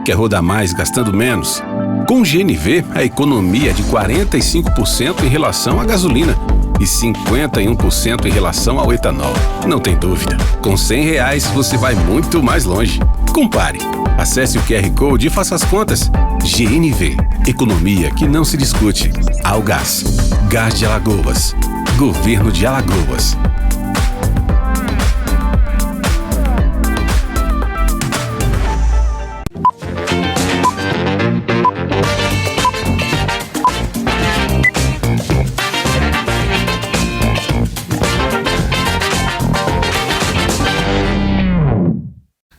Quer rodar mais gastando menos? Com o GNV, a economia é de 45% em relação à gasolina e 51% em relação ao etanol. Não tem dúvida, com R$100 você vai muito mais longe. Compare. Acesse o QR Code e faça as contas. GNV, economia que não se discute. Algás, Gás de Alagoas, Governo de Alagoas.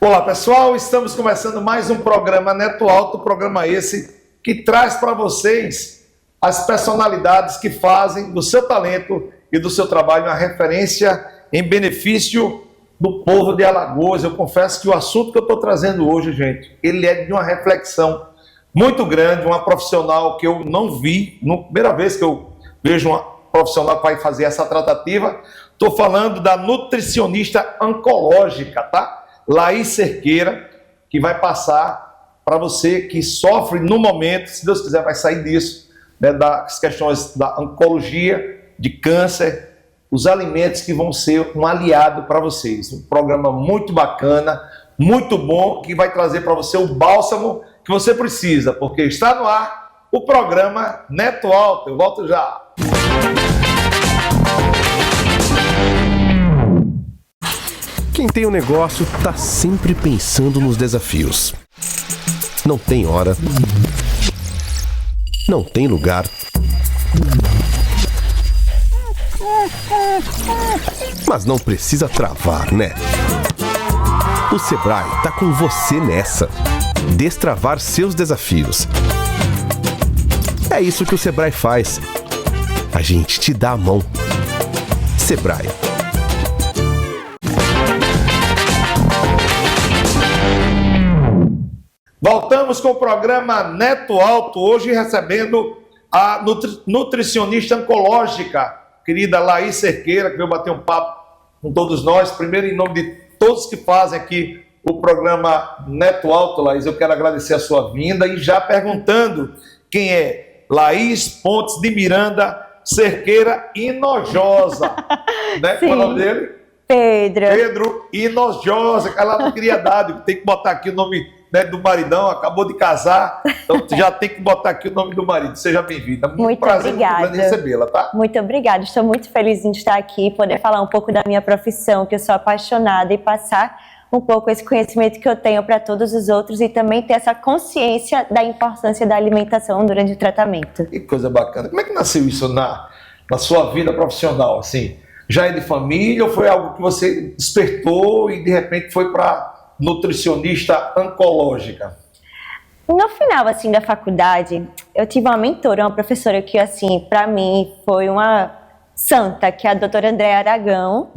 Olá pessoal, estamos começando mais um programa Neto Alto, programa esse que traz para vocês as personalidades que fazem do seu talento e do seu trabalho uma referência em benefício do povo de Alagoas. Eu confesso que o assunto que eu estou trazendo hoje, gente, ele é de uma reflexão muito grande, uma profissional que eu não vi, primeira vez que eu vejo uma profissional que vai fazer essa tratativa. Estou falando da nutricionista oncológica, tá? Laís Cerqueira, que vai passar para você que sofre no momento, se Deus quiser vai sair disso, né, das questões da oncologia, de câncer, os alimentos que vão ser um aliado para vocês. Um programa muito bacana, muito bom, que vai trazer para você o bálsamo que você precisa, porque está no ar o programa Neto Alto. Eu volto já. Quem tem um negócio tá sempre pensando nos desafios. Não tem hora, não tem lugar, mas não precisa travar, né? O Sebrae tá com você nessa. Destravar seus desafios. É isso que o Sebrae faz. A gente te dá a mão. Sebrae. Voltamos com o programa Neto Alto, hoje recebendo a nutricionista oncológica, querida Laís Cerqueira, que veio bater um papo com todos nós. Primeiro, em nome de todos que fazem aqui o programa Neto Alto, Laís, eu quero agradecer a sua vinda e já perguntando quem é Laís Pontes de Miranda Cerqueira Hinojosa, né? Qual é o nome dele? Pedro Hinojosa, ela não queria dar, tem que botar aqui o nome, né, do maridão, acabou de casar, então já tem que botar aqui o nome do marido. Seja bem-vinda. Muito prazer, obrigada. Muito grande recebê-la, tá? Muito obrigada, estou muito feliz em estar aqui e poder falar um pouco da minha profissão, que eu sou apaixonada, e passar um pouco esse conhecimento que eu tenho para todos os outros e também ter essa consciência da importância da alimentação durante o tratamento. Que coisa bacana. Como é que nasceu isso na sua vida profissional, assim? Já é de família ou foi algo que você despertou e de repente foi para nutricionista oncológica? No final, assim, da faculdade, eu tive uma mentora, uma professora que, assim, para mim foi uma santa, que é a doutora Andréa Aragão.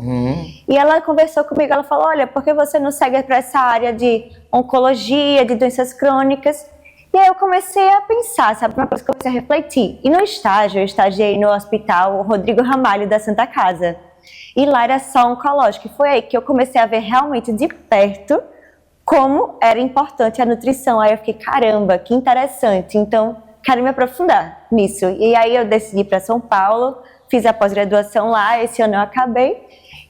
E ela conversou comigo, ela falou, olha, por que você não segue para essa área de oncologia, de doenças crônicas? E aí eu comecei a pensar, sabe, uma coisa que eu comecei a refletir. E no estágio, eu estagiei no hospital Rodrigo Ramalho da Santa Casa. E lá era só oncológico. E foi aí que eu comecei a ver realmente de perto como era importante a nutrição. Aí eu fiquei, caramba, que interessante. Então, quero me aprofundar nisso. E aí eu decidi ir para São Paulo, fiz a pós-graduação lá, esse ano eu acabei.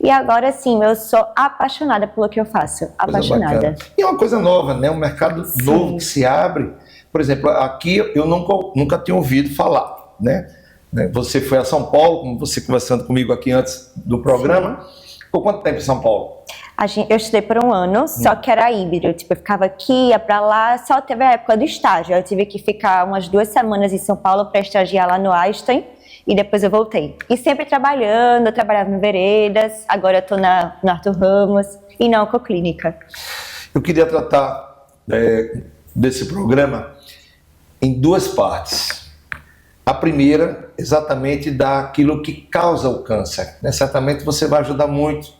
E agora sim, eu sou apaixonada pelo que eu faço. Apaixonada. E é uma coisa nova, né? Um mercado novo que se abre. Por exemplo, aqui eu nunca tinha ouvido falar, né? Você foi a São Paulo, como você conversando comigo aqui antes do programa. Sim. Por quanto tempo em São Paulo? Eu estudei por um ano, só que era híbrido. Tipo, eu ficava aqui, ia pra lá, só teve a época do estágio. Eu tive que ficar umas 2 semanas em São Paulo para estagiar lá no Einstein. E depois eu voltei. E sempre trabalhando, eu trabalhava em Veredas, agora eu estou no Arthur Ramos e na Oncoclínica. Eu queria tratar desse programa em 2 partes. A primeira, exatamente daquilo que causa o câncer. Né? Certamente você vai ajudar muito,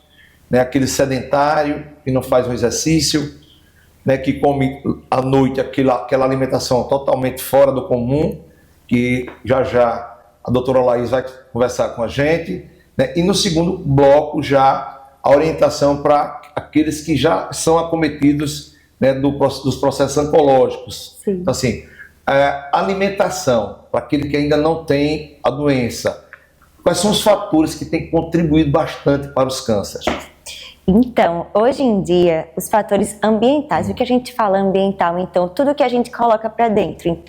né? Aquele sedentário que não faz um exercício, né? Que come à noite aquela alimentação totalmente fora do comum, que já a doutora Laís vai conversar com a gente, né? E no segundo bloco já a orientação para aqueles que já são acometidos, né, dos processos oncológicos. Sim. Então, assim, alimentação, para aquele que ainda não tem a doença, quais são os fatores que têm contribuído bastante para os cânceres? Então, hoje em dia, os fatores ambientais, o que a gente fala ambiental, então, tudo que a gente coloca para dentro.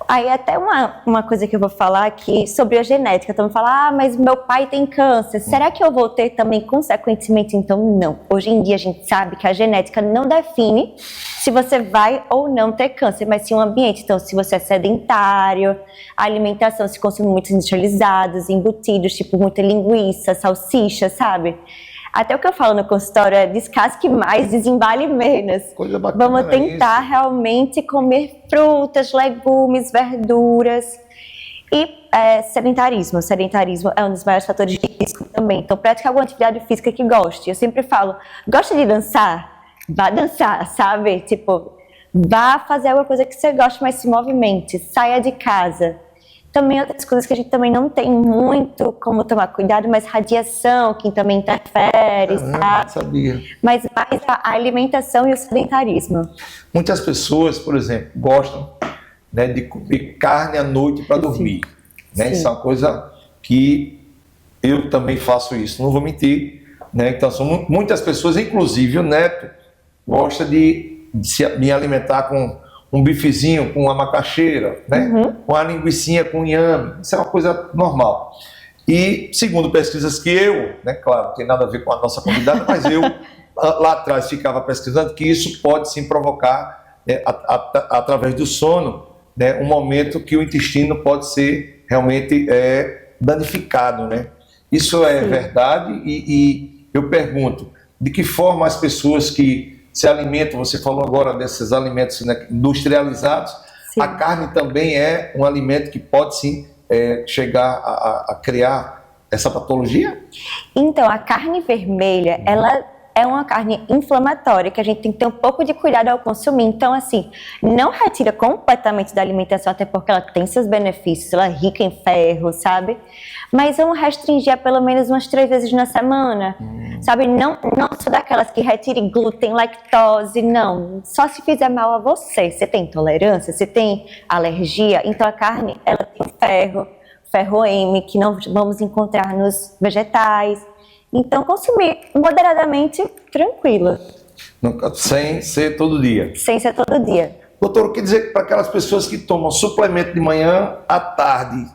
Aí até uma coisa que eu vou falar aqui sobre a genética, então falar, mas meu pai tem câncer, será que eu vou ter também consequentemente? Então não, hoje em dia a gente sabe que a genética não define se você vai ou não ter câncer, mas sim o ambiente. Então se você é sedentário, a alimentação, se consome muitos industrializados, embutidos, tipo muita linguiça, salsicha, sabe? Até o que eu falo no consultório é descasque mais, desembale menos. Coisa bacana. Vamos tentar realmente comer frutas, legumes, verduras. E sedentarismo. Sedentarismo é um dos maiores fatores de risco também. Então, pratique alguma atividade física que goste. Eu sempre falo, gosta de dançar? Vá dançar, sabe? Tipo, vá fazer alguma coisa que você goste, mas se movimente. Saia de casa. Também outras coisas que a gente também não tem muito como tomar cuidado, mas radiação, que também interfere, sabe? Sabia. Mas mais a alimentação e o sedentarismo. Muitas pessoas, por exemplo, gostam, né, de comer carne à noite para dormir. Né? Isso é uma coisa que eu também faço isso, não vou mentir. Né? Então, são muitas pessoas, inclusive o Neto, gosta de me alimentar com um bifezinho com uma macaxeira, né? Com a linguicinha com inhame, isso é uma coisa normal. E segundo pesquisas que eu, né, claro, não tem nada a ver com a nossa convidada, mas eu lá atrás ficava pesquisando que isso pode sim provocar, através do sono, né, um momento que o intestino pode ser realmente danificado, né? Isso é verdade e eu pergunto, de que forma as pessoas que se alimentam, você falou agora desses alimentos, né, industrializados, sim. A carne também é um alimento que pode sim chegar a criar essa patologia? Então, a carne vermelha, ela é uma carne inflamatória que a gente tem que ter um pouco de cuidado ao consumir. Então, assim, não retira completamente da alimentação, até porque ela tem seus benefícios, ela é rica em ferro, sabe? Mas vamos restringir a pelo menos umas 3 vezes na semana, sabe? Não sou daquelas que retirem glúten, lactose, não. Só se fizer mal a você. Você tem intolerância, você tem alergia, então a carne, ela tem ferro M, que não vamos encontrar nos vegetais. Então, consumir moderadamente, tranquila. Sem ser todo dia. Sem ser todo dia. Doutor, quer dizer que para aquelas pessoas que tomam suplemento de manhã, à tarde,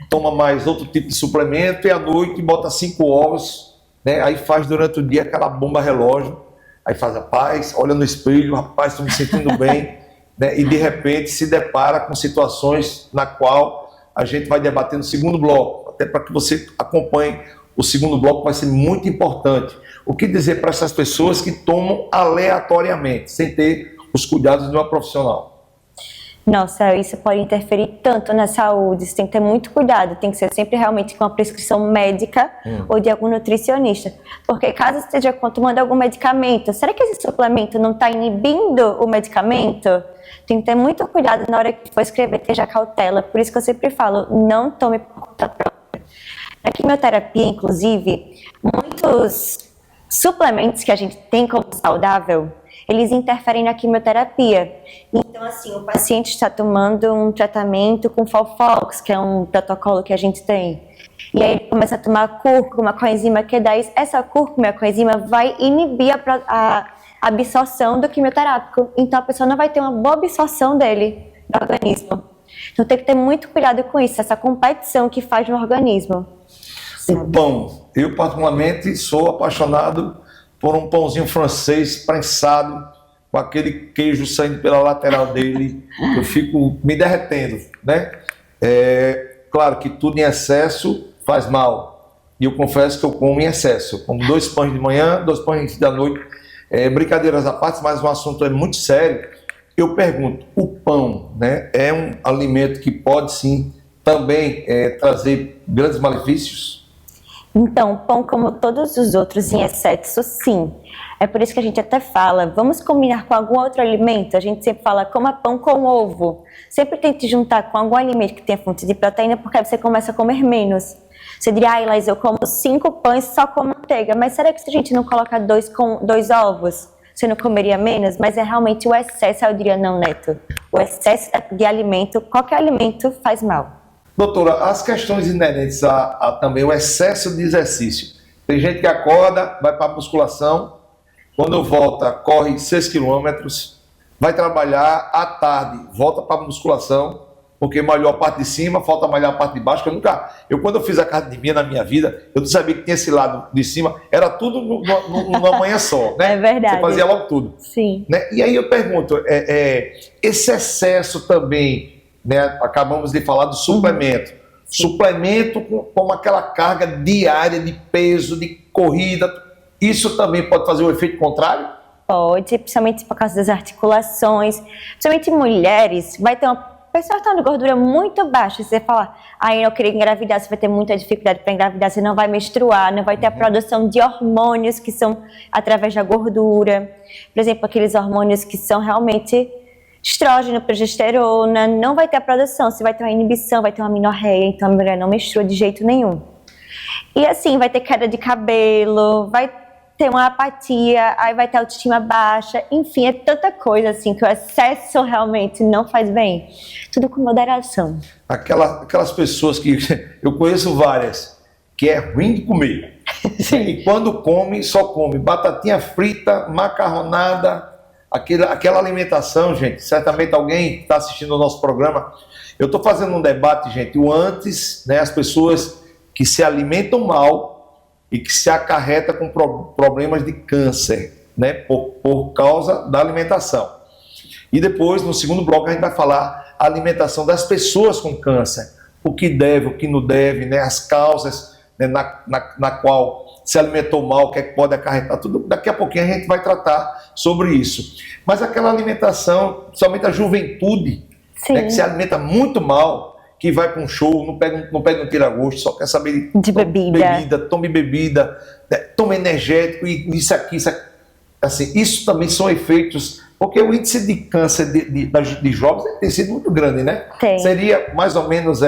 toma mais outro tipo de suplemento e à noite bota 5 ovos, né? Aí faz durante o dia aquela bomba relógio, aí faz a paz, olha no espelho, rapaz, estou me sentindo bem, né? E de repente se depara com situações na qual a gente vai debater no segundo bloco, até para que você acompanhe. O segundo bloco vai ser muito importante. O que dizer para essas pessoas que tomam aleatoriamente, sem ter os cuidados de uma profissional? Nossa, isso pode interferir tanto na saúde, você tem que ter muito cuidado, tem que ser sempre realmente com uma prescrição médica ou de algum nutricionista. Porque caso esteja tomando algum medicamento, será que esse suplemento não está inibindo o medicamento? Tem que ter muito cuidado na hora que for escrever, esteja cautela. Por isso que eu sempre falo, não tome por conta própria. Na quimioterapia, inclusive, muitos suplementos que a gente tem como saudável, eles interferem na quimioterapia. Então, assim, o paciente está tomando um tratamento com Folfox, que é um protocolo que a gente tem. E aí ele começa a tomar cúrcuma, coenzima Q10. Essa cúrcuma, a coenzima, vai inibir a absorção do quimioterápico. Então, a pessoa não vai ter uma boa absorção dele no organismo. Então, tem que ter muito cuidado com isso, essa competição que faz no organismo. O pão. Eu, particularmente, sou apaixonado por um pãozinho francês prensado, com aquele queijo saindo pela lateral dele. Eu fico me derretendo, né? Claro que tudo em excesso faz mal. E eu confesso que eu como em excesso. Eu como 2 pães de manhã, 2 pães da noite. Brincadeiras à parte, mas o assunto é muito sério. Eu pergunto, o pão, né, é um alimento que pode sim também trazer grandes malefícios? Então, pão, como todos os outros em excesso, sim. É por isso que a gente até fala, vamos combinar com algum outro alimento. A gente sempre fala, coma pão com ovo. Sempre tente juntar com algum alimento que tenha fonte de proteína, porque aí você começa a comer menos. Você diria, Laís, eu como 5 pães só com manteiga. Mas será que se a gente não coloca 2 ovos? você não comeria menos? Mas é realmente o excesso, eu diria não, Neto. O excesso de alimento, qualquer alimento faz mal. Doutora, as questões inerentes a também o excesso de exercício. Tem gente que acorda, vai para a musculação, quando volta, corre 6 quilômetros, vai trabalhar à tarde, volta para a musculação, porque malhou a parte de cima, falta malhar a parte de baixo. Quando eu fiz a academia na minha vida, eu não sabia que tinha esse lado de cima, era tudo numa manhã só, né? É verdade. Você fazia logo tudo. Sim. Né? E aí eu pergunto, esse excesso também, né? Acabamos de falar do suplemento. Suplemento com aquela carga diária de peso, de corrida, isso também pode fazer o efeito contrário? Pode, principalmente por causa das articulações. Principalmente mulheres, vai ter uma pessoa que está de gordura muito baixa, se você falar, eu queria engravidar, você vai ter muita dificuldade para engravidar, você não vai menstruar, não vai ter a produção de hormônios que são através da gordura. Por exemplo, aqueles hormônios que são realmente estrógeno, progesterona, não vai ter a produção, você vai ter uma inibição, vai ter uma amenorreia, então a mulher não menstrua de jeito nenhum. E assim, vai ter queda de cabelo, vai ter uma apatia, aí vai ter autoestima baixa, enfim, é tanta coisa assim que o excesso realmente não faz bem. Tudo com moderação. Aquelas pessoas que eu conheço várias, que é ruim de comer. E quando come, só come batatinha frita, macarronada, aquela alimentação, gente. Certamente alguém está assistindo o nosso programa. Eu estou fazendo um debate, gente, o antes, né, as pessoas que se alimentam mal e que se acarreta com problemas de câncer, né, por causa da alimentação. E depois, no segundo bloco, a gente vai falar a alimentação das pessoas com câncer, o que deve, o que não deve, né, as causas, né, na qual se alimentou mal, o que é que pode acarretar, tudo. Daqui a pouquinho a gente vai tratar sobre isso. Mas aquela alimentação, principalmente a juventude, né, que se alimenta muito mal, que vai para um show, não pega um tira-gosto, só quer saber de bebida. Tome bebida, né, tome energético e isso aqui, assim, isso também são efeitos, porque o índice de câncer de jovens tem sido muito grande, né? Tem. Seria mais ou menos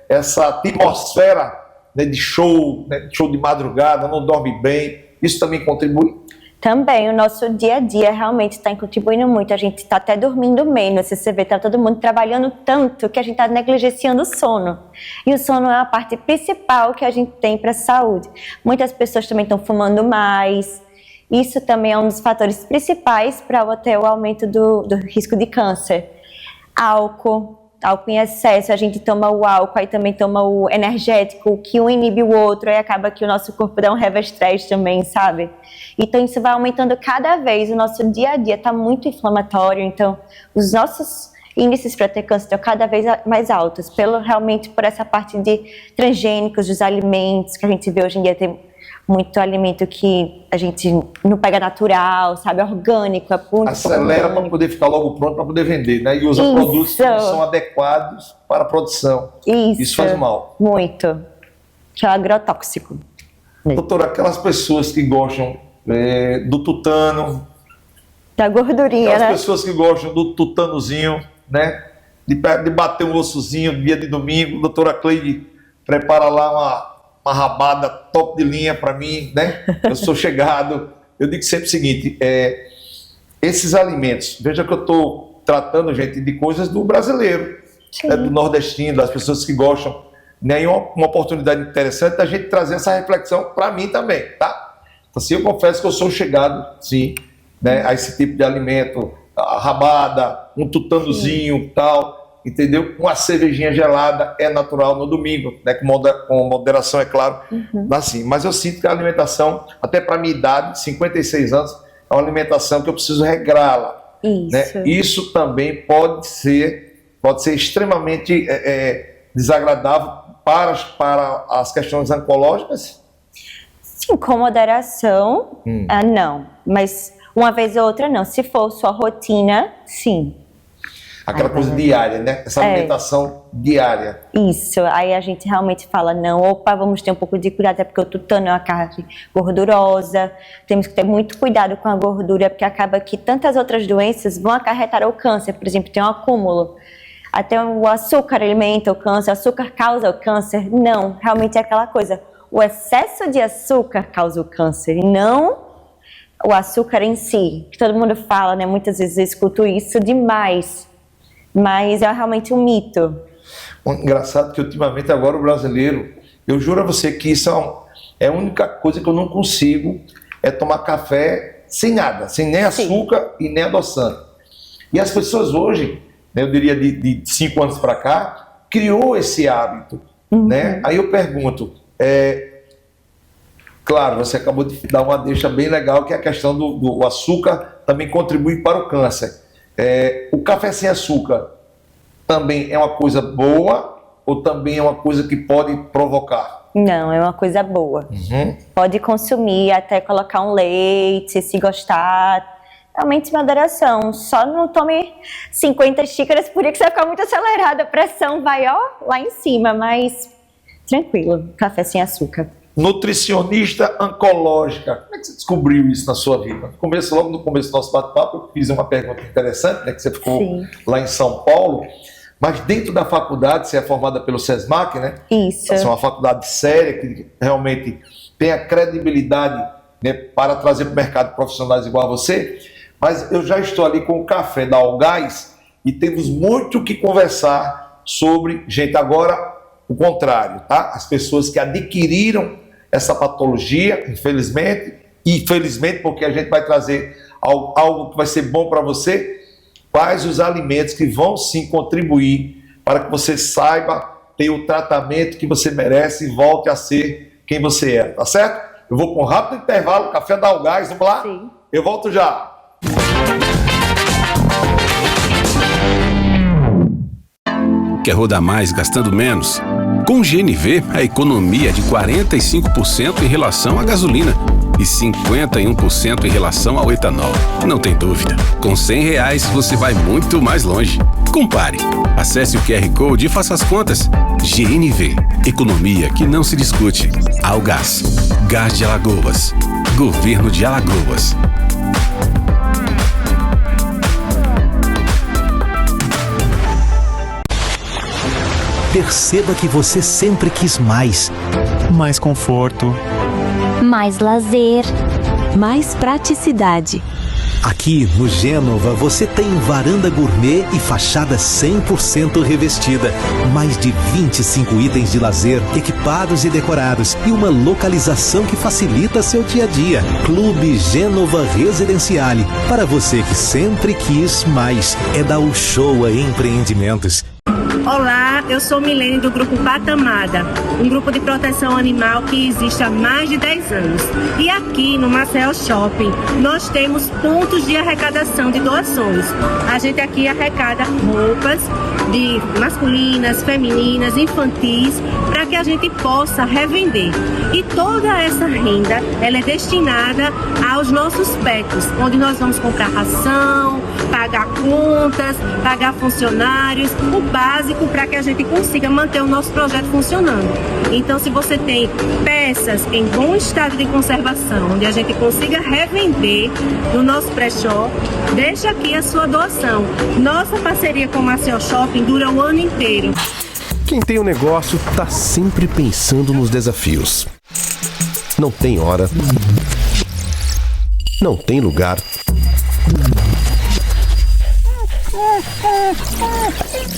essa atmosfera, né, de show, né, show de madrugada, não dorme bem, isso também contribui? Também, o nosso dia a dia realmente está contribuindo muito, a gente está até dormindo menos, você vê, está todo mundo trabalhando tanto que a gente está negligenciando o sono. E o sono é a parte principal que a gente tem para a saúde. Muitas pessoas também estão fumando mais, isso também é um dos fatores principais para ter o aumento do risco de câncer. Álcool em excesso, a gente toma o álcool, aí também toma o energético, que um inibe o outro, aí acaba que o nosso corpo dá um reverstress também, sabe? Então isso vai aumentando cada vez, o nosso dia a dia está muito inflamatório, então os nossos índices para ter câncer estão cada vez mais altos, realmente por essa parte de transgênicos, dos alimentos, que a gente vê hoje em dia, tem muito alimento que a gente não pega natural, sabe, orgânico, é muito acelera para poder ficar logo pronto para poder vender, né? E usa produtos que não são adequados para a produção. Isso faz mal. Muito. Que é agrotóxico. Doutora, aquelas pessoas que gostam do tutano, da gordurinha, aquelas né? pessoas que gostam do tutanozinho, né? De bater um ossozinho dia de domingo, a doutora Cleide prepara lá uma rabada top de linha para mim, né? Eu sou chegado. Eu digo sempre o seguinte, esses alimentos, veja que eu estou tratando, gente, de coisas do brasileiro, né, do nordestino, das pessoas que gostam, né? E uma oportunidade interessante da gente trazer essa reflexão para mim também, tá? Então, assim, eu confesso que eu sou chegado, sim, né, a esse tipo de alimento, a rabada, um tutanozinho, tal, entendeu? Uma cervejinha gelada é natural no domingo, né? Com moderação, é claro, assim. Mas eu sinto que a alimentação, até para a minha idade, 56 anos, é uma alimentação que eu preciso regrá-la. Isso. Né? Isso também pode ser extremamente desagradável para as questões oncológicas? Sim, com moderação, não. Mas uma vez ou outra, não. Se for sua rotina, sim. Aquela coisa diária, né? Essa alimentação diária. Isso, aí a gente realmente fala, não, opa, vamos ter um pouco de cuidado, é porque o tutano é uma carne gordurosa, temos que ter muito cuidado com a gordura, porque acaba que tantas outras doenças vão acarretar o câncer, por exemplo, tem um acúmulo, até o açúcar alimenta o câncer, o açúcar causa o câncer, não, realmente é aquela coisa, o excesso de açúcar causa o câncer, e não o açúcar em si, que todo mundo fala, né? Muitas vezes eu escuto isso demais, mas é realmente um mito. Engraçado que ultimamente agora o brasileiro, eu juro a você que isso é a única coisa que eu não consigo, é tomar café sem nada, sem nem açúcar e nem adoçante. E as pessoas hoje, né, eu diria de 5 anos para cá, criou esse hábito, né? Aí eu pergunto, claro, você acabou de dar uma deixa bem legal, que é a questão do açúcar também contribui para o câncer. O café sem açúcar também é uma coisa boa ou também é uma coisa que pode provocar? Não, é uma coisa boa. Pode consumir, até colocar um leite, se gostar. Realmente moderação. Só não tome 50 xícaras, por isso que você vai ficar muito acelerado. A pressão vai lá em cima, mas tranquilo, café sem açúcar. Nutricionista oncológica, como é que você descobriu isso na sua vida? Logo no começo do nosso bate-papo, eu fiz uma pergunta interessante, né, que você ficou lá em São Paulo, mas dentro da faculdade, você é formada pelo SESMAC, né? Isso. Essa é uma faculdade séria, que realmente tem a credibilidade, né, para trazer para o mercado profissionais igual a você, mas eu já estou ali com o café da Algás e temos muito o que conversar sobre, gente, agora o contrário, tá? As pessoas que adquiriram essa patologia, infelizmente, e felizmente, porque a gente vai trazer algo que vai ser bom para você, quais os alimentos que vão sim contribuir para que você saiba ter o tratamento que você merece e volte a ser quem você é, tá certo? Eu vou com um rápido intervalo, café da Algás, vamos lá? Sim. Eu volto já. Quer rodar mais gastando menos? Com o GNV, a economia é de 45% em relação à gasolina e 51% em relação ao etanol. Não tem dúvida, com R$100 você vai muito mais longe. Compare. Acesse o QR Code e faça as contas. GNV, economia que não se discute. Algás, Gás de Alagoas, Governo de Alagoas. Perceba que você sempre quis mais. Mais conforto. Mais lazer. Mais praticidade. Aqui no Gênova você tem varanda gourmet e fachada 100% revestida. Mais de 25 itens de lazer equipados e decorados e uma localização que facilita seu dia a dia. Clube Gênova Residenciale. Para você que sempre quis mais. É da Uchoa Empreendimentos. Olá, eu sou Milene do Grupo Patamada, um grupo de proteção animal que existe há mais de 10 anos. E aqui no Maceió Shopping, nós temos pontos de arrecadação de doações. A gente aqui arrecada roupas de masculinas, femininas, infantis, para que a gente possa revender. E toda essa renda, ela é destinada aos nossos pets, onde nós vamos comprar ração, pagar contas, pagar funcionários, o básico para que a gente consiga manter o nosso projeto funcionando. Então, se você tem peças em bom estado de conservação, onde a gente consiga revender no nosso pré-shop, deixa aqui a sua doação. Nossa parceria com o Maceió Shopping dura o ano inteiro. Quem tem um negócio tá sempre pensando nos desafios. Não tem hora. Não tem lugar.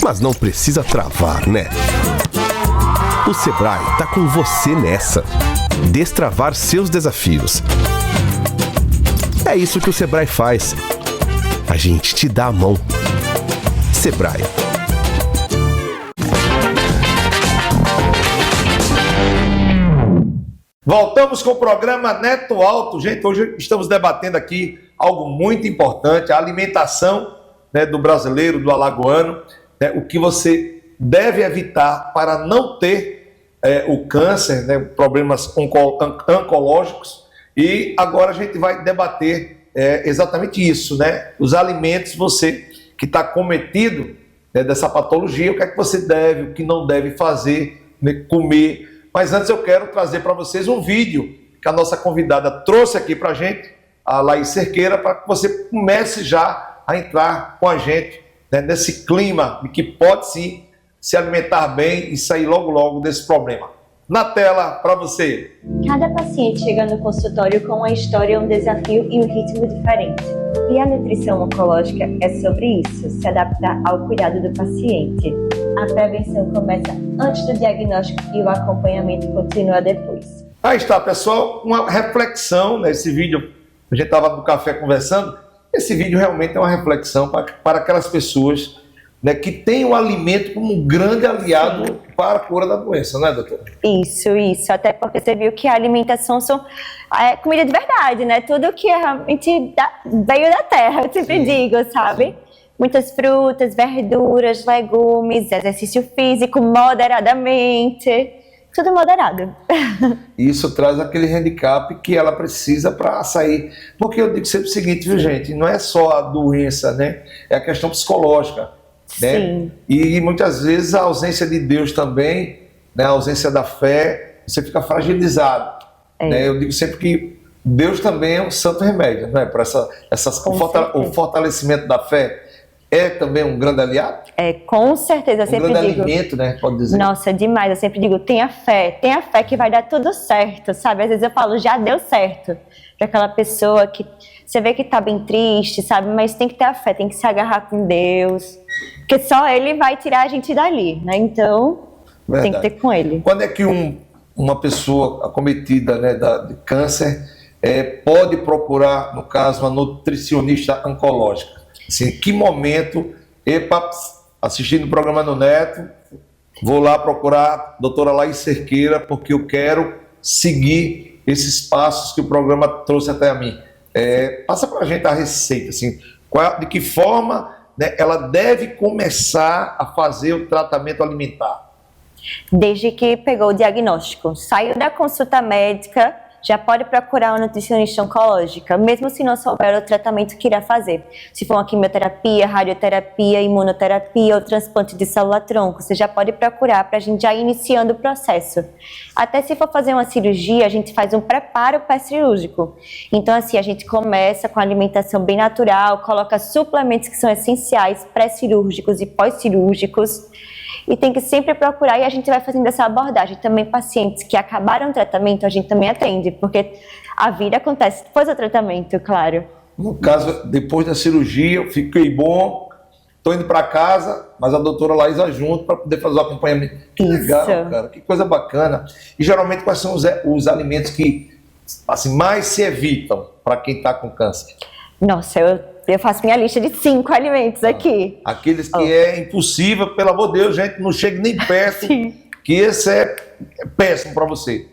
Mas não precisa travar, né? O Sebrae tá com você nessa. Destravar seus desafios. É isso que o Sebrae faz. A gente te dá a mão. Sebrae. Voltamos com o programa Neto Alto. Gente, hoje estamos debatendo aqui algo muito importante, a alimentação, né, do brasileiro, do alagoano, né, o que você deve evitar para não ter o câncer, né, problemas oncológicos. E agora a gente vai debater exatamente isso, né? Os alimentos, você que está cometido, né, dessa patologia, o que é que você deve, o que não deve fazer, né, comer. Mas antes eu quero trazer para vocês um vídeo que a nossa convidada trouxe aqui para a gente, a Laís Cerqueira, para que você comece já a entrar com a gente, né, nesse clima de que pode sim se alimentar bem e sair logo logo desse problema. na tela para você. Cada paciente chega no consultório com uma história, um desafio e um ritmo diferente. E a nutrição oncológica é sobre isso, se adaptar ao cuidado do paciente. A prevenção começa antes do diagnóstico e o acompanhamento continua depois. Aí está, pessoal, uma reflexão, né? Esse vídeo, a gente estava no café conversando, esse vídeo realmente é uma reflexão para aquelas pessoas, né, que têm o alimento como um grande aliado para a cura da doença, não é, doutora? Isso. Até porque você viu que a alimentação é comida de verdade, né? Tudo que realmente veio da terra, eu sempre digo, sabe? Muitas frutas, verduras, legumes, exercício físico moderadamente, tudo moderado. Isso traz aquele handicap que ela precisa para sair. Porque eu digo sempre o seguinte, viu, gente? Não é só a doença, né? É a questão psicológica, né? Sim. E muitas vezes a ausência de Deus também, né? A ausência da fé, você fica fragilizado. Né? Eu digo sempre que Deus também é um santo remédio, né? Para o fortalecimento da fé. É também um grande aliado? Com certeza, eu sempre digo. Um grande alimento, né? Pode dizer. Nossa, demais, eu sempre digo, tenha fé que vai dar tudo certo, sabe? Às vezes eu falo, já deu certo. Para aquela pessoa que você vê que tá bem triste, sabe? Mas tem que ter a fé, tem que se agarrar com Deus, porque só Ele vai tirar a gente dali, né? Então, tem que ter com Ele. Quando é que uma pessoa acometida, né, de câncer pode procurar, no caso, uma nutricionista oncológica? Assim, que momento, assistindo o programa do Neto, vou lá procurar a doutora Laís Cerqueira, porque eu quero seguir esses passos que o programa trouxe até a mim. Passa para a gente a receita, assim, de que forma, né, ela deve começar a fazer o tratamento alimentar? Desde que pegou o diagnóstico, saiu da consulta médica, já pode procurar uma nutricionista oncológica, mesmo se não souber o tratamento que irá fazer. Se for uma quimioterapia, radioterapia, imunoterapia ou transplante de célula-tronco, você já pode procurar para a gente já ir iniciando o processo. Até se for fazer uma cirurgia, a gente faz um preparo pré-cirúrgico. Então, assim, a gente começa com alimentação bem natural, coloca suplementos que são essenciais, pré-cirúrgicos e pós-cirúrgicos. E tem que sempre procurar, e a gente vai fazendo essa abordagem. Também pacientes que acabaram o tratamento, a gente também atende, porque a vida acontece depois do tratamento, claro. No caso, depois da cirurgia, eu fiquei bom, estou indo para casa, mas a doutora Laís vai junto para poder fazer o acompanhamento. Que legal, cara, que coisa bacana. E geralmente quais são os alimentos que assim, mais se evitam para quem está com câncer? Nossa, eu faço minha lista de 5 alimentos aqui. Aqueles que é impossível, pelo amor de Deus, gente, não chegue nem perto, que esse é péssimo para você.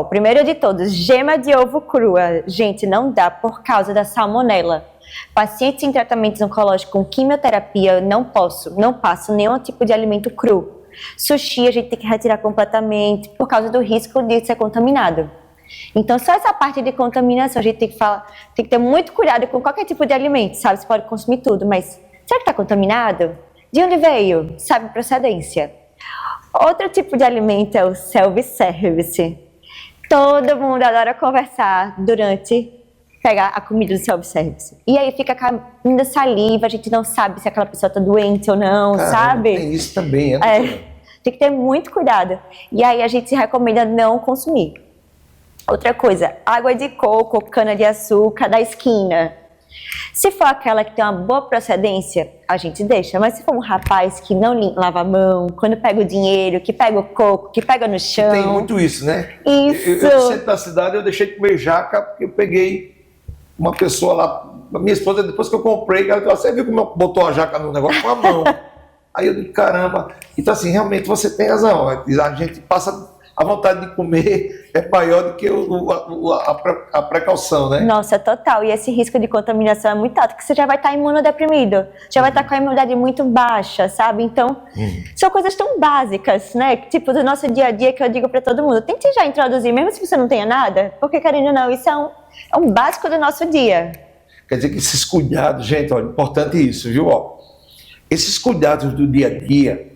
Primeiro de todos, gema de ovo crua. Gente, não dá por causa da salmonela. Pacientes em tratamento oncológico com quimioterapia, não passo nenhum tipo de alimento cru. Sushi a gente tem que retirar completamente por causa do risco de ser contaminado. Então, só essa parte de contaminação, a gente tem que ter muito cuidado com qualquer tipo de alimento, sabe? Você pode consumir tudo, mas será que está contaminado? De onde veio? Sabe procedência? Outro tipo de alimento é o self-service. Todo mundo adora conversar durante pegar a comida do self-service. E aí fica caindo saliva, a gente não sabe se aquela pessoa está doente ou não, sabe? Tem isso também, tem que ter muito cuidado. E aí a gente recomenda não consumir. Outra coisa, água de coco, cana-de-açúcar da esquina. Se for aquela que tem uma boa procedência, a gente deixa. Mas se for um rapaz que não lava a mão, quando pega o dinheiro, que pega o coco, que pega no chão... Tem muito isso, né? Isso. Eu no centro da cidade, eu deixei de comer jaca, porque eu peguei uma pessoa lá, a minha esposa, depois que eu comprei, ela falou, você viu como botou a jaca no negócio com a mão? Aí eu digo, caramba. Então assim, realmente você tem razão. A gente passa... A vontade de comer é maior do que a precaução, né? Nossa, total. E esse risco de contaminação é muito alto, porque você já vai estar imunodeprimido, já vai estar com a imunidade muito baixa, sabe? Então, são coisas tão básicas, né? Tipo, do nosso dia a dia que eu digo para todo mundo. Tente já introduzir, mesmo se você não tenha nada, porque, querendo ou não, isso é um básico do nosso dia. Quer dizer que esses cuidados, gente, olha, importante isso, viu? Esses cuidados do dia a dia,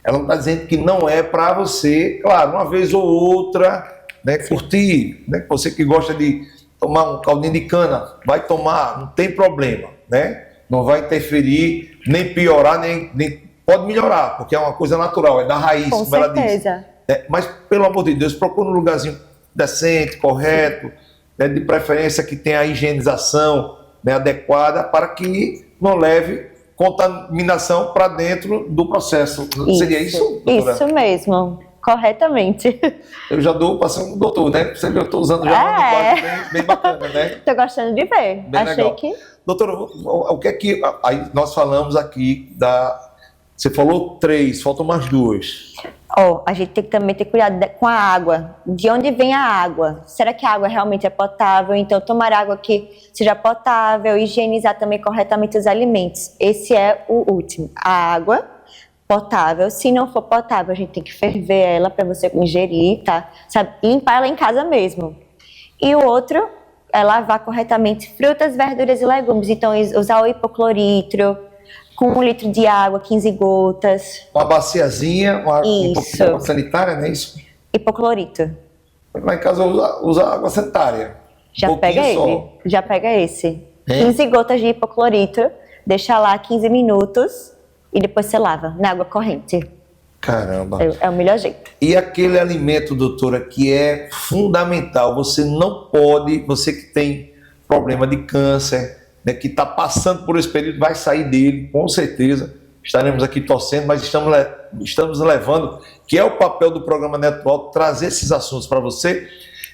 ela não está dizendo que não é para você, claro, uma vez ou outra, né, curtir, né, você que gosta de tomar um caldinho de cana, vai tomar, não tem problema, né? Não vai interferir, nem piorar, nem pode melhorar, porque é uma coisa natural, é da raiz, com como ela certeza. diz. né? Mas, pelo amor de Deus, procure um lugarzinho decente, correto, né? De preferência que tenha a higienização, né, adequada, para que não leve contaminação para dentro do processo. Seria isso, doutora? Isso mesmo, corretamente. Eu já dou passando o doutor, né? Você vê, eu estou usando já uma linguagem bem bacana, né? Estou gostando de ver. Bem Achei legal. que... Doutora, o que é que... Aí nós falamos aqui Você falou 3, faltam mais 2. A gente tem que também ter cuidado com a água. De onde vem a água? Será que a água realmente é potável? Então, tomar água que seja potável, higienizar também corretamente os alimentos. Esse é o último. A água potável. Se não for potável, a gente tem que ferver ela para você ingerir, tá? Sabe? Limpar ela em casa mesmo. E o outro é lavar corretamente frutas, verduras e legumes. Então, usar o hipoclorídrio, com 1 litro de água, 15 gotas. Uma baciazinha, uma sanitária, não é isso? Hipoclorito. Lá em casa usa água sanitária. Já pega ele. Já pega esse. 15 gotas de hipoclorito, deixa lá 15 minutos e depois você lava na água corrente. Caramba. É o melhor jeito. E aquele alimento, doutora, que é fundamental, você não pode, você que tem problema de câncer, né, que está passando por esse período, vai sair dele, com certeza. Estaremos aqui torcendo, mas estamos levando, que é o papel do programa Neto Alto, trazer esses assuntos para você.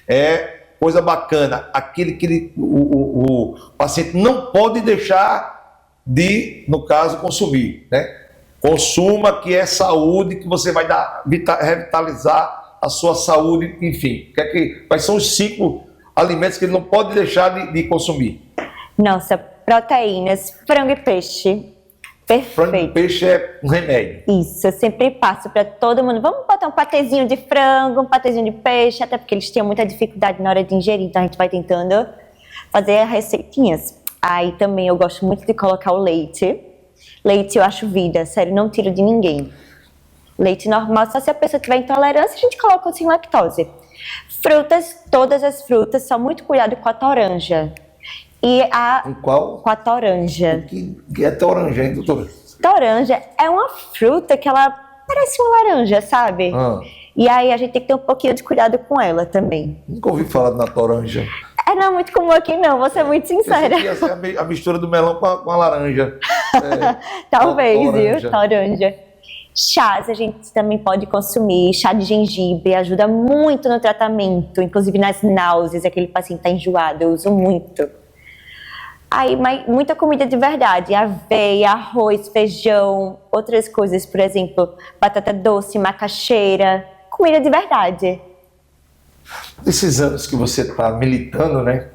É coisa bacana, aquele que o paciente não pode deixar de, no caso, consumir, né? Consuma, que é saúde, que você vai revitalizar a sua saúde, enfim. Quais são os 5 alimentos que ele não pode deixar de consumir? Nossa, proteínas, frango e peixe. Perfeito. Frango e peixe é um remédio. Isso, eu sempre passo para todo mundo. Vamos botar um patezinho de frango, um patezinho de peixe, até porque eles têm muita dificuldade na hora de ingerir, então a gente vai tentando fazer receitinhas. Aí também eu gosto muito de colocar o leite. Leite eu acho vida, sério, não tiro de ninguém. Leite normal, só se a pessoa tiver intolerância, a gente coloca sem lactose. Frutas, todas as frutas, só muito cuidado com a toranja. Com qual? Com a toranja. Que é toranja, hein, doutora? Toranja é uma fruta que ela parece uma laranja, sabe? E aí a gente tem que ter um pouquinho de cuidado com ela também. Nunca ouvi falar na toranja. Não é muito comum aqui não, vou ser muito sincera. Ia ser a mistura do melão com a laranja. Talvez, viu? Toranja. Chás a gente também pode consumir. Chá de gengibre ajuda muito no tratamento, inclusive nas náuseas, aquele paciente está enjoado, eu uso muito. Aí, muita comida de verdade, aveia, arroz, feijão, outras coisas, por exemplo, batata doce, macaxeira, comida de verdade. Esses anos que você está militando, né?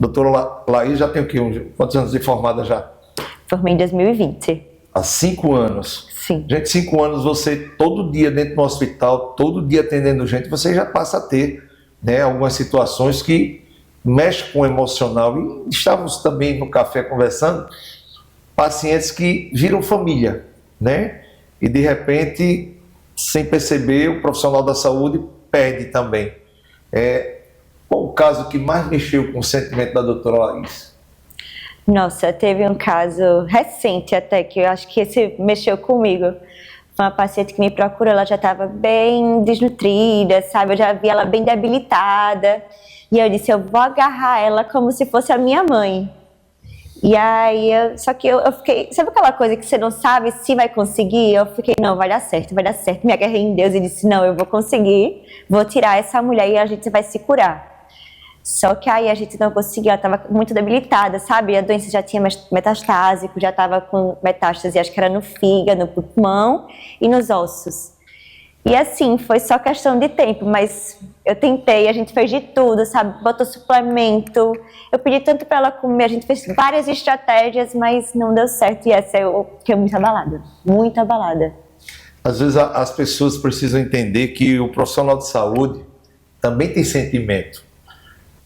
Doutora Laís já tem o quê? Quantos anos de formada já? Formei em 2020. Há 5 anos. Sim. Gente, 5 anos você todo dia dentro do hospital, todo dia atendendo gente, você já passa a ter, né, algumas situações que mexem com o emocional. E estávamos também no café conversando, pacientes que viram família, né? E de repente, sem perceber, o profissional da saúde perde também. Qual o caso que mais mexeu com o sentimento da doutora Laís? Nossa, teve um caso recente até, que eu acho que esse mexeu comigo. Foi uma paciente que me procurou, ela já estava bem desnutrida, sabe? Eu já vi ela bem debilitada. E eu disse, eu vou agarrar ela como se fosse a minha mãe. E aí, só que eu fiquei, sabe aquela coisa que você não sabe se vai conseguir? Eu fiquei, não, vai dar certo, vai dar certo. Me agarrei em Deus e disse, não, eu vou conseguir, vou tirar essa mulher e a gente vai se curar. Só que aí a gente não conseguiu, ela estava muito debilitada, sabe? A doença já tinha metastásico, já estava com metástase, acho que era no fígado, no pulmão e nos ossos. E assim, foi só questão de tempo, mas eu tentei, a gente fez de tudo, sabe? Botou suplemento, eu pedi tanto para ela comer, a gente fez várias estratégias, mas não deu certo. E essa eu fiquei muito abalada, muito abalada. Às vezes as pessoas precisam entender que o profissional de saúde também tem sentimento,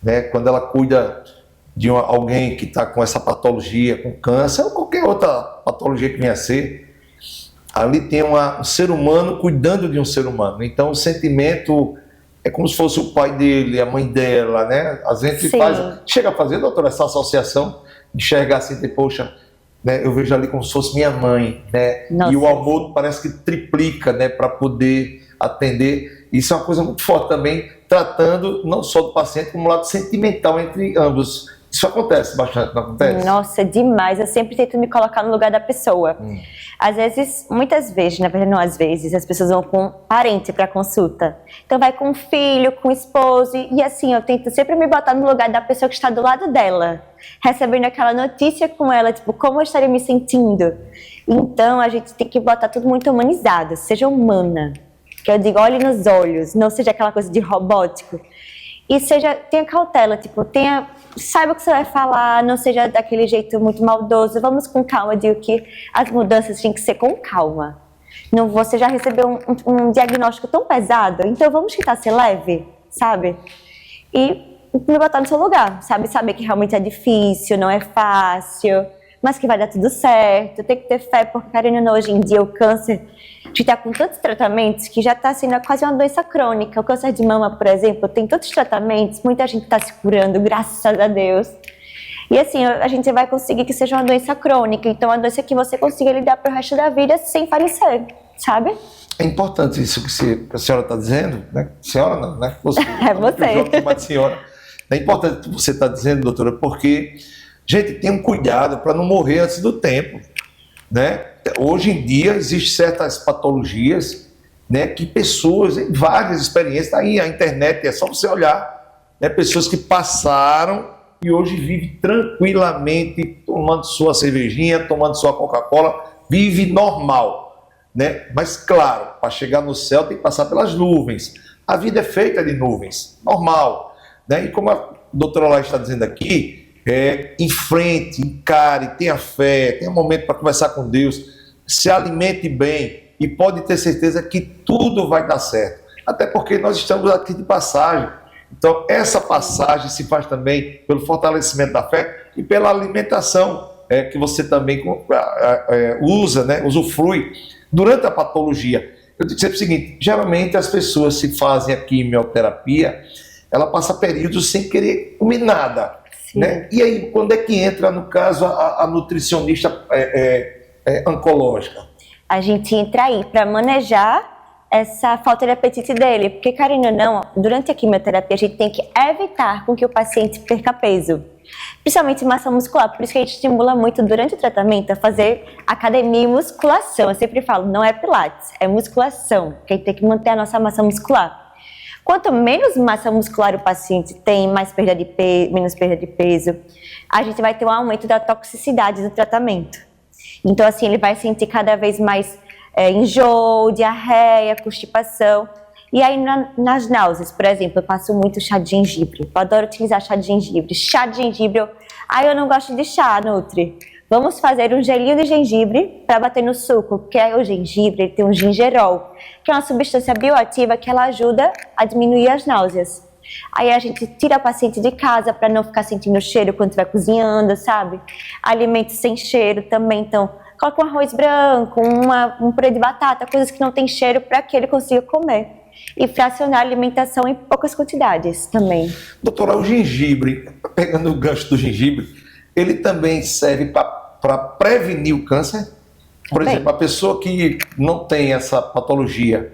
né? Quando ela cuida de alguém que está com essa patologia, com câncer ou qualquer outra patologia que venha a ser, ali tem um ser humano cuidando de um ser humano. Então o sentimento é como se fosse o pai dele, a mãe dela, né? A gente chega a fazer, doutora, essa associação, enxergar assim, de, poxa, né, eu vejo ali como se fosse minha mãe, né? Nossa. E o amor parece que triplica, né, para poder atender. isso é uma coisa muito forte também, tratando não só do paciente, como o lado sentimental entre ambos. Isso acontece bastante, não acontece? Nossa, demais. Eu sempre tento me colocar no lugar da pessoa. Às vezes, muitas vezes, na verdade não às vezes, as pessoas vão com um parente para consulta. Então vai com um filho, com um esposo, e assim, eu tento sempre me botar no lugar da pessoa que está do lado dela, recebendo aquela notícia com ela, tipo, como eu estaria me sentindo. Então a gente tem que botar tudo muito humanizado, seja humana. Que eu digo, olhe nos olhos, não seja aquela coisa de robótico. E tenha cautela, tipo, saiba o que você vai falar, não seja daquele jeito muito maldoso. Vamos com calma, digo que as mudanças têm que ser com calma. Não, você já recebeu um diagnóstico tão pesado, então vamos tentar ser leve, sabe? E me botar no seu lugar, sabe? Saber que realmente é difícil, não é fácil, mas que vai dar tudo certo. Tem que ter fé, porque, Karina, hoje em dia o câncer, a gente está com tantos tratamentos que já está sendo quase uma doença crônica. O câncer de mama, por exemplo, tem tantos tratamentos, muita gente está se curando, graças a Deus. E assim, a gente vai conseguir que seja uma doença crônica, então uma doença que você consiga lidar para o resto da vida sem falecer, sabe? É importante isso que a senhora está dizendo, né? Senhora não, né? Você. É você. Senhora. É importante o que você está dizendo, doutora, porque, gente, tem um cuidado para não morrer antes do tempo, né? Hoje em dia, existem certas patologias, né, que pessoas, em várias experiências, tá aí a internet, é só você olhar, né, pessoas que passaram e hoje vivem tranquilamente, tomando sua cervejinha, tomando sua Coca-Cola, vive normal, né? Mas, claro, para chegar no céu tem que passar pelas nuvens. A vida é feita de nuvens, normal, né? E como a doutora Laís está dizendo aqui, enfrente, encare, tenha fé, tenha um momento para conversar com Deus, se alimente bem e pode ter certeza que tudo vai dar certo. Até porque nós estamos aqui de passagem. Então, essa passagem se faz também pelo fortalecimento da fé e pela alimentação que você também usa, né, usufrui durante a patologia. Eu digo sempre o seguinte, geralmente as pessoas se fazem a quimioterapia, ela passa períodos sem querer comer nada. Né? E aí, quando é que entra, no caso, a nutricionista oncológica? A gente entra aí para manejar essa falta de apetite dele, porque, Karina, não, durante a quimioterapia a gente tem que evitar com que o paciente perca peso, principalmente massa muscular, por isso que a gente estimula muito durante o tratamento a fazer academia e musculação. Eu sempre falo, não é pilates, é musculação, que a gente tem que manter a nossa massa muscular. Quanto menos massa muscular o paciente tem, mais perda de menos perda de peso, a gente vai ter um aumento da toxicidade do tratamento. Então, assim, ele vai sentir cada vez mais enjoo, diarreia, constipação. E aí, nas náuseas, por exemplo, eu passo muito chá de gengibre. Eu adoro utilizar chá de gengibre. Chá de gengibre, eu não gosto de chá, Nutri. Vamos fazer um gelinho de gengibre para bater no suco, que é o gengibre, ele tem um gingerol, que é uma substância bioativa que ela ajuda a diminuir as náuseas. Aí a gente tira a paciente de casa para não ficar sentindo cheiro quando estiver cozinhando, sabe? Alimentos sem cheiro também, então coloca um arroz branco, um purê de batata, coisas que não tem cheiro para que ele consiga comer. E fracionar a alimentação em poucas quantidades também. Doutora, o gengibre, pegando o gancho do gengibre, ele também serve para prevenir o câncer? Por exemplo, a pessoa que não tem essa patologia,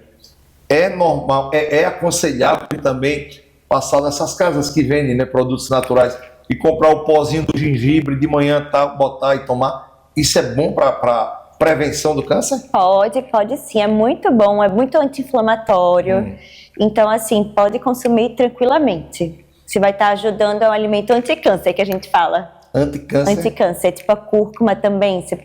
é normal, é aconselhável também passar nessas casas que vendem, né, produtos naturais e comprar o pozinho do gengibre de manhã, botar e tomar? Isso é bom para prevenção do câncer? Pode sim, é muito bom, é muito anti-inflamatório. Então, assim, pode consumir tranquilamente. Você vai estar ajudando, é um alimento anti-câncer que a gente fala. Anticâncer, tipo a cúrcuma também, você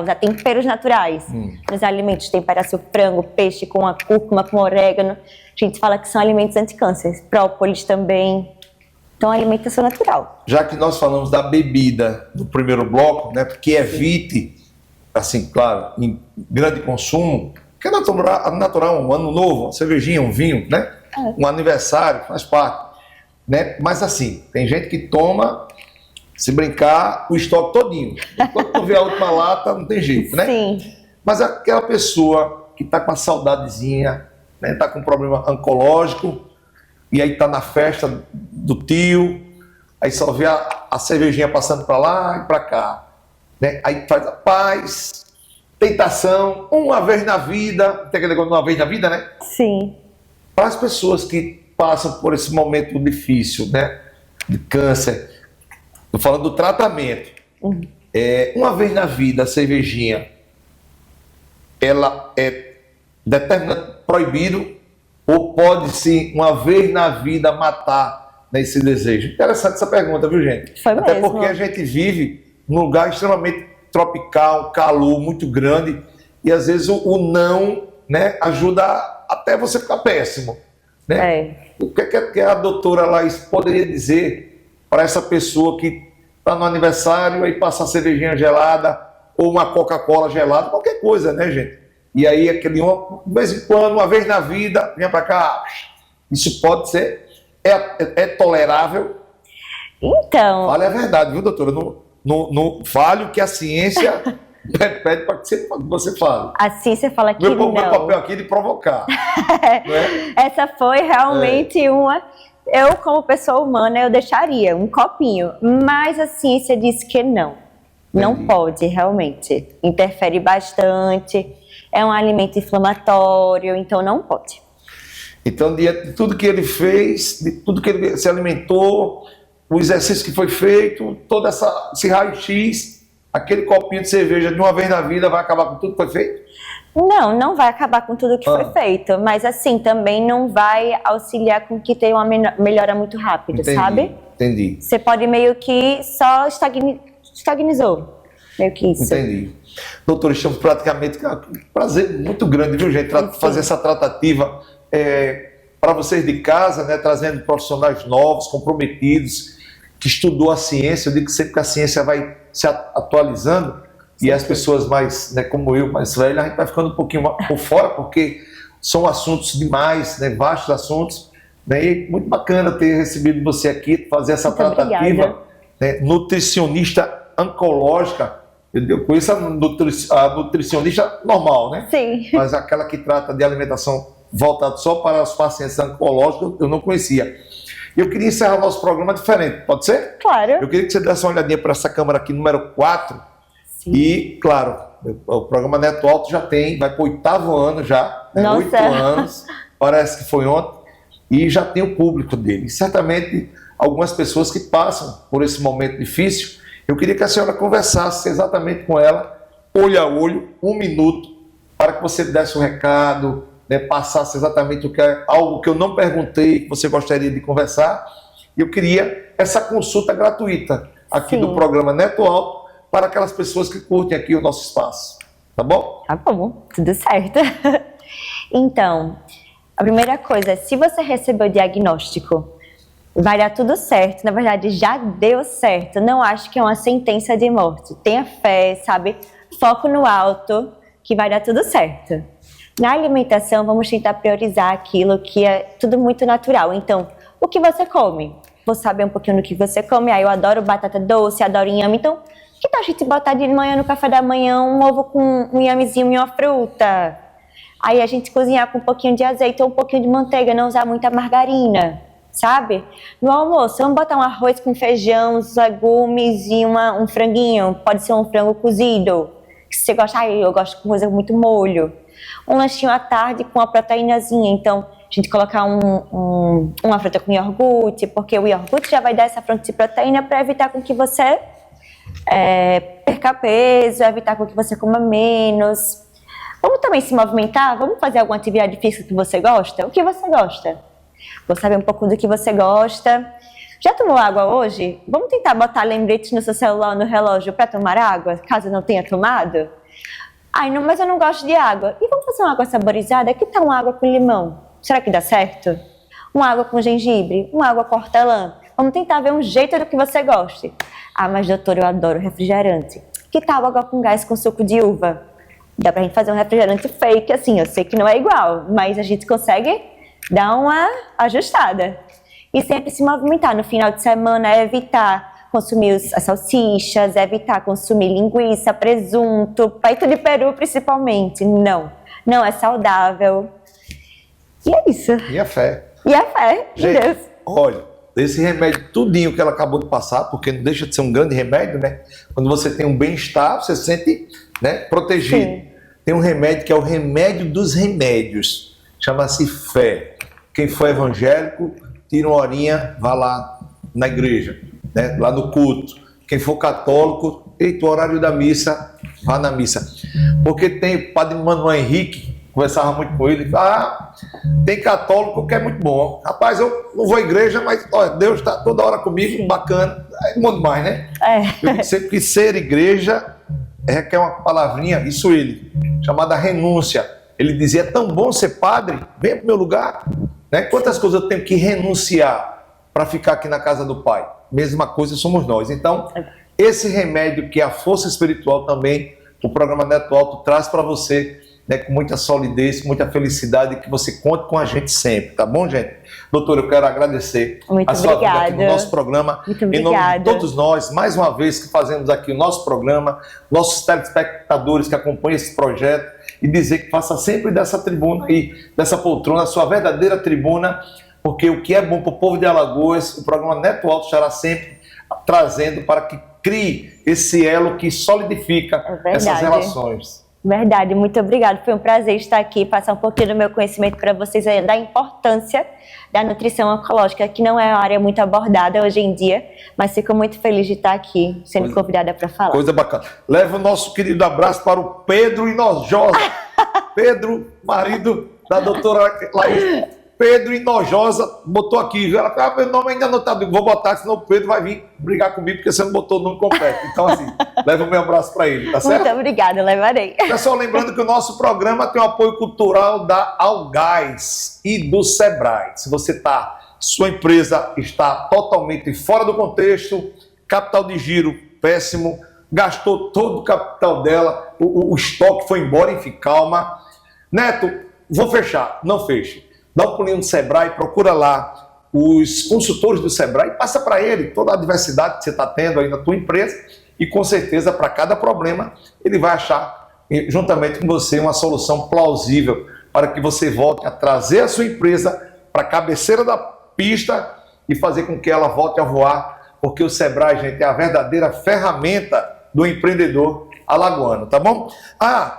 usar temperos naturais nos alimentos, temperar seu frango, peixe com a cúrcuma, com orégano, a gente fala que são alimentos anticâncer, própolis também, então alimentação natural. Já que nós falamos da bebida no primeiro bloco, né, porque evite, assim, claro, em grande consumo, que é natural, um ano novo, uma cervejinha, um vinho, né, um aniversário, faz parte, né, mas assim, tem gente que toma, se brincar, o estoque todinho. Quando tu vê a última lata, não tem jeito, né? Sim. Mas aquela pessoa que está com a saudadezinha, né, tá com um problema oncológico, e aí tá na festa do tio, aí só vê a cervejinha passando para lá e para cá, né? Aí faz a paz, tentação, uma vez na vida, tem aquele negócio de uma vez na vida, né? Sim. para as pessoas que passam por esse momento difícil, né, de câncer, estou falando do tratamento, uma vez na vida a cervejinha, ela é proibido ou pode sim, uma vez na vida, matar nesse desejo? Interessante essa pergunta, viu, gente? Foi Até mesmo. porque a gente vive num lugar extremamente tropical, calor muito grande, e às vezes o não, né, ajuda até você ficar péssimo, né? O que a doutora Laís poderia dizer para essa pessoa que está no aniversário e passa a cervejinha gelada ou uma Coca-Cola gelada, qualquer coisa, né, gente? E aí, de vez em quando, uma vez na vida, vem para cá. Isso pode ser, é tolerável? Então... Fale a verdade, viu, doutora? Não fale o que a ciência pede para que você fale. A ciência fala que não. Meu papel aqui é de provocar. Né? Essa foi realmente uma... Eu, como pessoa humana, eu deixaria um copinho. Mas a ciência diz que não. Não pode, realmente. Interfere bastante. É um alimento inflamatório, então não pode. Então, de tudo que ele fez, de tudo que ele se alimentou, o exercício que foi feito, todo esse raio-x, aquele copinho de cerveja de uma vez na vida vai acabar com tudo que foi feito? Não vai acabar com tudo que foi feito. Mas assim, também não vai auxiliar com que tenha uma melhora muito rápida, sabe? Entendi. Você pode meio que só estagnizou. Meio que isso. Entendi. Doutor, estamos praticamente com um prazer muito grande, viu, gente? Fazer essa tratativa para vocês de casa, né? Trazendo profissionais novos, comprometidos, que estudou a ciência. Eu digo que sempre que a ciência vai se atualizando e as pessoas mais, né, como eu, mais velhas, a gente vai ficando um pouquinho por fora, porque são assuntos demais, né? Vastos assuntos. Né? E muito bacana ter recebido você aqui, fazer essa tratativa. Né? Nutricionista oncológica. Eu conheço a nutricionista normal, né? Sim. Mas aquela que trata de alimentação voltada só para os pacientes oncológicos, eu não conhecia. Eu queria encerrar o nosso programa diferente, pode ser? Claro. Eu queria que você desse uma olhadinha para essa câmera aqui, número 4. Sim. E, claro, o programa Neto Alto já vai para o 8º ano já. Né? Nossa. 8 anos, parece que foi ontem. E já tem o público dele. E certamente, algumas pessoas que passam por esse momento difícil, eu queria que a senhora conversasse exatamente com ela, olho a olho, 1 minuto, para que você desse um recado, né, passasse exatamente algo que eu não perguntei, que você gostaria de conversar. E eu queria essa consulta gratuita aqui do programa Neto Alto para aquelas pessoas que curtem aqui o nosso espaço. Tá bom? Tá bom, tudo certo. Então, a primeira coisa, se você recebeu o diagnóstico, vai dar tudo certo. Na verdade, já deu certo. Não acho que é uma sentença de morte. Tenha fé, sabe? Foco no alto, que vai dar tudo certo. Na alimentação, vamos tentar priorizar aquilo que é tudo muito natural. Então, o que você come? Vou saber um pouquinho do que você come. Eu adoro batata doce, adoro inhame. Então, que tal a gente botar de manhã no café da manhã um ovo com um inhamezinho e uma fruta? Aí a gente cozinhar com um pouquinho de azeite ou um pouquinho de manteiga, não usar muita margarina. Sabe? No almoço, vamos botar um arroz com feijão, uns legumes e um franguinho. Pode ser um frango cozido. Que você gosta, eu gosto com coisa muito molho. Um lanchinho à tarde com uma proteínazinha. Então, a gente colocar uma fruta com iogurte, porque o iogurte já vai dar essa fonte de proteína para evitar com que você perca peso, evitar com que você coma menos. Vamos também se movimentar? Vamos fazer alguma atividade física que você gosta? O que você gosta? Vou saber um pouco do que você gosta. Já tomou água hoje? Vamos tentar botar lembretes no seu celular ou no relógio para tomar água, caso não tenha tomado? Não, mas eu não gosto de água. E vamos fazer uma água saborizada? Que tal uma água com limão? Será que dá certo? Uma água com gengibre? Uma água com hortelã? Vamos tentar ver um jeito do que você goste. Mas doutor, eu adoro refrigerante. Que tal água com gás com suco de uva? Dá pra gente fazer um refrigerante fake, assim, eu sei que não é igual, mas a gente consegue dar uma ajustada. E sempre se movimentar. No final de semana, evitar consumir as salsichas, evitar consumir linguiça, presunto, peito de peru principalmente. Não é saudável. E é isso. E a fé. E a fé em Gente, Deus. olha, esse remédio tudinho que ela acabou de passar, porque não deixa de ser um grande remédio, né? Quando você tem um bem-estar, você se sente, né, protegido. Sim. Tem um remédio que é o remédio dos remédios. Chama-se fé. Quem for evangélico, tira uma horinha, vá lá na igreja, né? Lá no culto. Quem for católico, eita, o horário da missa, vá na missa. Porque tem o padre Manuel Henrique, conversava muito com ele, tem católico que é muito bom. Rapaz, eu não vou à igreja, mas olha, Deus está toda hora comigo, sim, bacana. É muito mais, né? Eu digo sempre que ser igreja requer uma palavrinha, isso ele, chamada renúncia. Ele dizia, é tão bom ser padre, venha para o meu lugar. Né? Quantas coisas eu tenho que renunciar para ficar aqui na casa do Pai? Mesma coisa somos nós. Então, esse remédio que é a força espiritual também, o programa Neto Alto traz para você, né, com muita solidez, com muita felicidade, que você conte com a gente sempre, tá bom, gente? Doutora, eu quero agradecer a sua vida aqui no nosso programa. Muito em nome de todos nós, mais uma vez que fazemos aqui o nosso programa, nossos telespectadores que acompanham esse projeto, e dizer que faça sempre dessa tribuna e dessa poltrona a sua verdadeira tribuna, porque o que é bom para o povo de Alagoas, o programa Neto Alto estará sempre trazendo para que crie esse elo que solidifica essas relações. Verdade, muito obrigada. Foi um prazer estar aqui, passar um pouquinho do meu conhecimento para vocês da importância da nutrição oncológica, que não é uma área muito abordada hoje em dia, mas fico muito feliz de estar aqui, sendo convidada para falar. Coisa bacana. Leva o nosso querido abraço para o Pedro Hinojosa. Pedro, marido da doutora Laís. Pedro Hinojosa botou aqui, viu? Ela meu nome ainda não está, vou botar, senão o Pedro vai vir brigar comigo, porque você não botou o nome completo. Então, assim, leva o meu abraço para ele, tá certo? Muito obrigada, levarei. Pessoal, lembrando que o nosso programa tem o apoio cultural da Algás e do Sebrae. Se você sua empresa está totalmente fora do contexto, capital de giro péssimo, gastou todo o capital dela, o estoque foi embora, enfim, calma. Neto, vou fechar, não feche. Dá um pulinho no Sebrae, procura lá os consultores do Sebrae, passa para ele toda a diversidade que você está tendo aí na tua empresa e com certeza para cada problema ele vai achar juntamente com você uma solução plausível para que você volte a trazer a sua empresa para a cabeceira da pista e fazer com que ela volte a voar, porque o Sebrae, gente, é a verdadeira ferramenta do empreendedor alagoano, tá bom?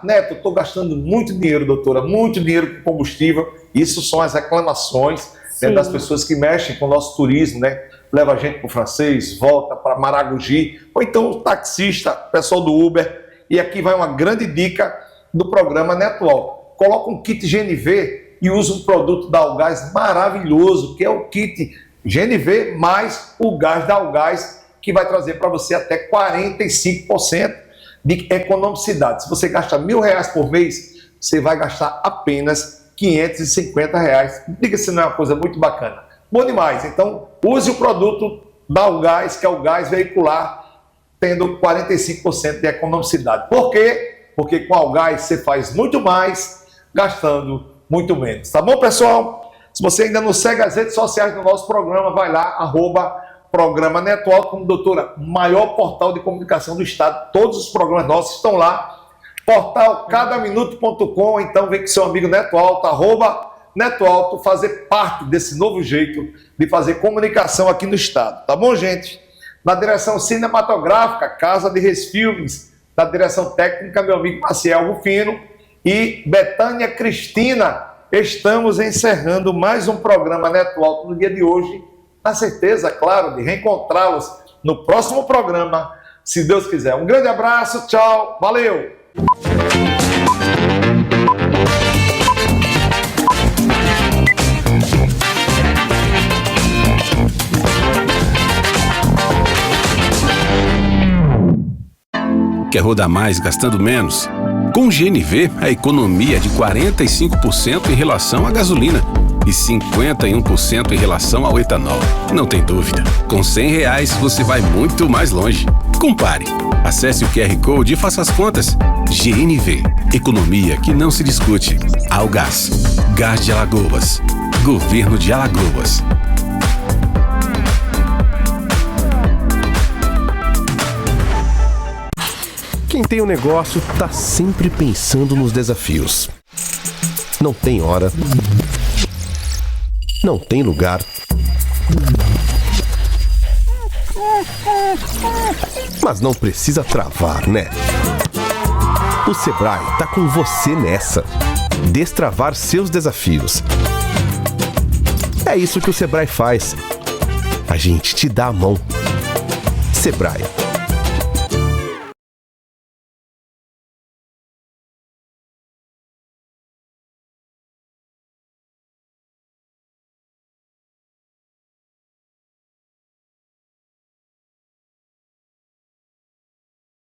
Neto, eu estou gastando muito dinheiro, doutora, muito dinheiro com combustível. Isso são as reclamações, né, das pessoas que mexem com o nosso turismo, né? Leva a gente para o Francês, volta para Maragogi, ou então o taxista, pessoal do Uber. E aqui vai uma grande dica do programa Neto Alto. Coloca um kit GNV e usa um produto da Algás maravilhoso, que é o kit GNV mais o gás da Algás, que vai trazer para você até 45% de economicidade. Se você gasta R$1.000 por mês, você vai gastar apenas R$550. Diga se não é uma coisa muito bacana. Bom demais. Então, use o produto da Algás, que é o gás veicular, tendo 45% de economicidade. Por quê? Porque com a Algás você faz muito mais, gastando muito menos. Tá bom, pessoal? Se você ainda não segue as redes sociais do nosso programa, vai lá, @Programa Neto Alto, como doutora, maior portal de comunicação do estado. Todos os programas nossos estão lá. Portal cadaminuto.com, então vem com seu amigo Neto Alto, @Neto Alto, fazer parte desse novo jeito de fazer comunicação aqui no estado. Tá bom, gente? Na direção cinematográfica, Casa de Reis Filmes. Na direção técnica, meu amigo Maciel Rufino e Betânia Cristina. Estamos encerrando mais um programa Neto Alto no dia de hoje, na certeza, claro, de reencontrá-los no próximo programa, se Deus quiser. Um grande abraço, tchau, valeu! Quer rodar mais gastando menos? Com o GNV, a economia é de 45% em relação à gasolina e 51% em relação ao etanol. Não tem dúvida, com R$100 você vai muito mais longe. Compare. Acesse o QR Code e faça as contas. GNV, economia que não se discute. Algás, Gás de Alagoas, Governo de Alagoas. Quem tem um negócio tá sempre pensando nos desafios. Não tem hora, não tem lugar. Mas não precisa travar, né? O Sebrae tá com você nessa. Destravar seus desafios. É isso que o Sebrae faz. A gente te dá a mão. Sebrae.